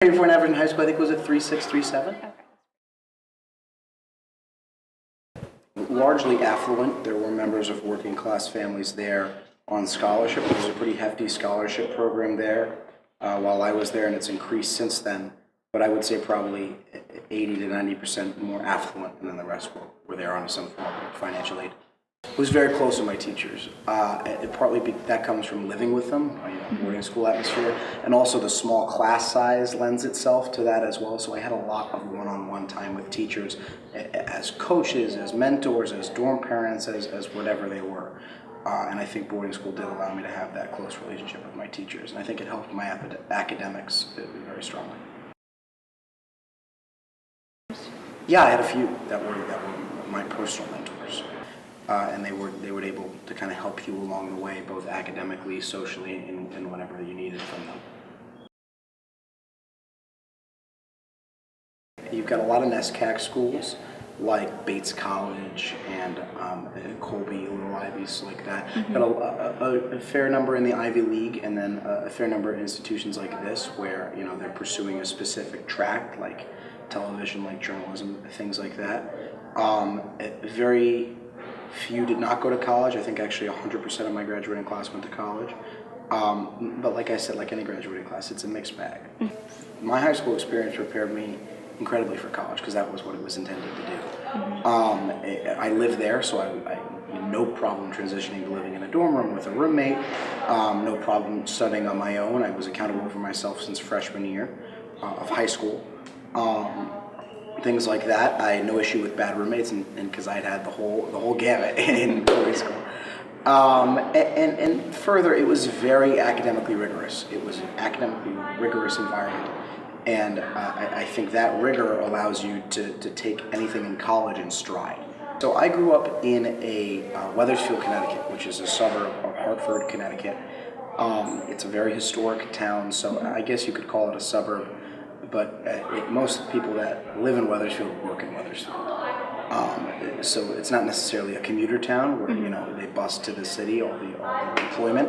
For an average in high school, I think was at 3.6, 3.7. Okay. Largely affluent. There were members of working class families there on scholarship. There was a pretty hefty scholarship program there while I was there, and it's increased since then. But I would say probably 80 to 90% more affluent, and then the rest were there on some form of financial aid. I was very close to my teachers. That comes from living with them, boarding school atmosphere, and also the small class size lends itself to that as well. So I had a lot of one-on-one time with teachers as coaches, as mentors, as dorm parents, as whatever they were. And I think boarding school did allow me to have that close relationship with my teachers, and I think it helped my academics very strongly. Yeah, I had a few that were my personal mentors. And they were able to kind of help you along the way, both academically, socially, and whatever you needed from them. You've got a lot of NESCAC schools, like Bates College and Colby, little Ivies like that. Mm-hmm. Got a fair number in the Ivy League, and then a fair number of institutions like this, where they're pursuing a specific track, like television, like journalism, things like that. Very few did not go to college. I think actually 100% of my graduating class went to college. But like I said, like any graduating class, it's a mixed bag. Mm-hmm. My high school experience prepared me incredibly for college because that was what it was intended to do. Mm-hmm. I lived there, so I no problem transitioning to living in a dorm room with a roommate. No problem studying on my own. I was accountable for myself since freshman year of high school. Things like that. I had no issue with bad roommates, and because I had the whole gamut in boarding school. And further, it was very academically rigorous. It was an academically rigorous environment, and I think that rigor allows you to take anything in college in stride. So I grew up in a Wethersfield, Connecticut, which is a suburb of Hartford, Connecticut. It's a very historic town, so I guess you could call it a suburb. But most people that live in Wethersfield work in Wethersfield. So it's not necessarily a commuter town where they bus to the city, all the employment.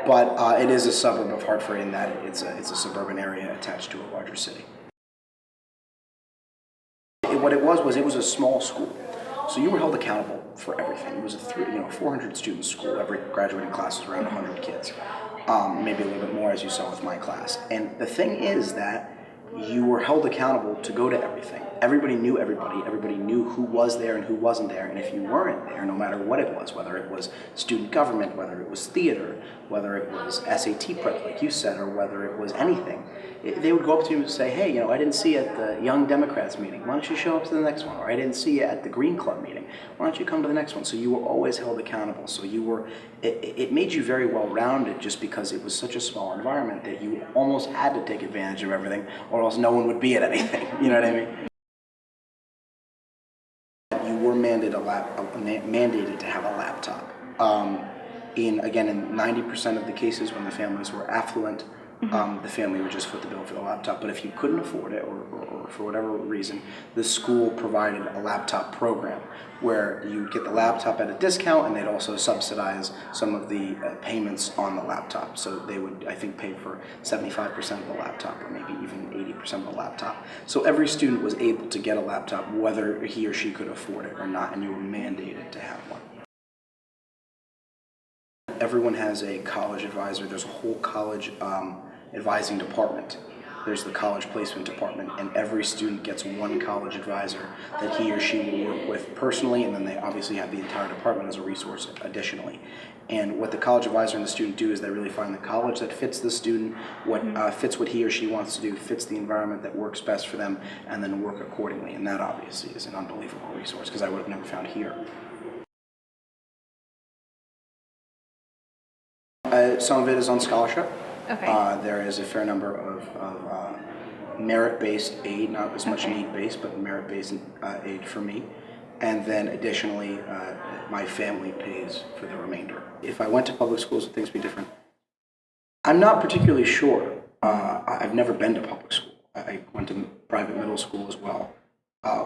But it is a suburb of Hartford in that it's a suburban area attached to a larger city. What it was a small school. So you were held accountable for everything. It was a 400 student school. Every graduating class was around 100 kids, maybe a little bit more as you saw with my class. And the thing is that you were held accountable to go to everything. Everybody knew everybody. Everybody knew who was there and who wasn't there. And if you weren't there, no matter what it was, whether it was student government, whether it was theater, whether it was SAT prep, like you said, or whether it was anything, they would go up to you and say, hey, I didn't see you at the Young Democrats meeting. Why don't you show up to the next one? Or I didn't see you at the Green Club meeting. Why don't you come to the next one? So you were always held accountable. So it made you very well-rounded just because it was such a small environment that you almost had to take advantage of everything, or else no one would be at anything. You know what I mean? You were mandated to have a laptop. In 90% of the cases when the families were affluent, the family would just foot the bill for the laptop. But if you couldn't afford it, or for whatever reason, the school provided a laptop program where you'd get the laptop at a discount, and they'd also subsidize some of the payments on the laptop. So they would, I think, pay for 75% of the laptop, or maybe even 80% of the laptop. So every student was able to get a laptop, whether he or she could afford it or not, and you were mandated to have one. Everyone has a college advisor. There's a whole college advising department. There's the college placement department, and every student gets one college advisor that he or she will work with personally, and then they obviously have the entire department as a resource additionally. And what the college advisor and the student do is they really find the college that fits the student, fits what he or she wants to do, fits the environment that works best for them, and then work accordingly. And that obviously is an unbelievable resource, because I would have never found here. Some of it is on scholarship. Okay. There is a fair number of merit-based aid, not as much need-based, but merit-based aid for me. And then additionally, my family pays for the remainder. If I went to public schools, would things be different? I'm not particularly sure. I've never been to public school. I went to private middle school as well.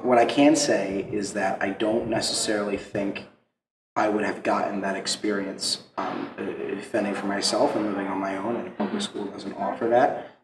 What I can say is that I don't necessarily think I would have gotten that experience fending for myself and living on my own, and public school doesn't offer that.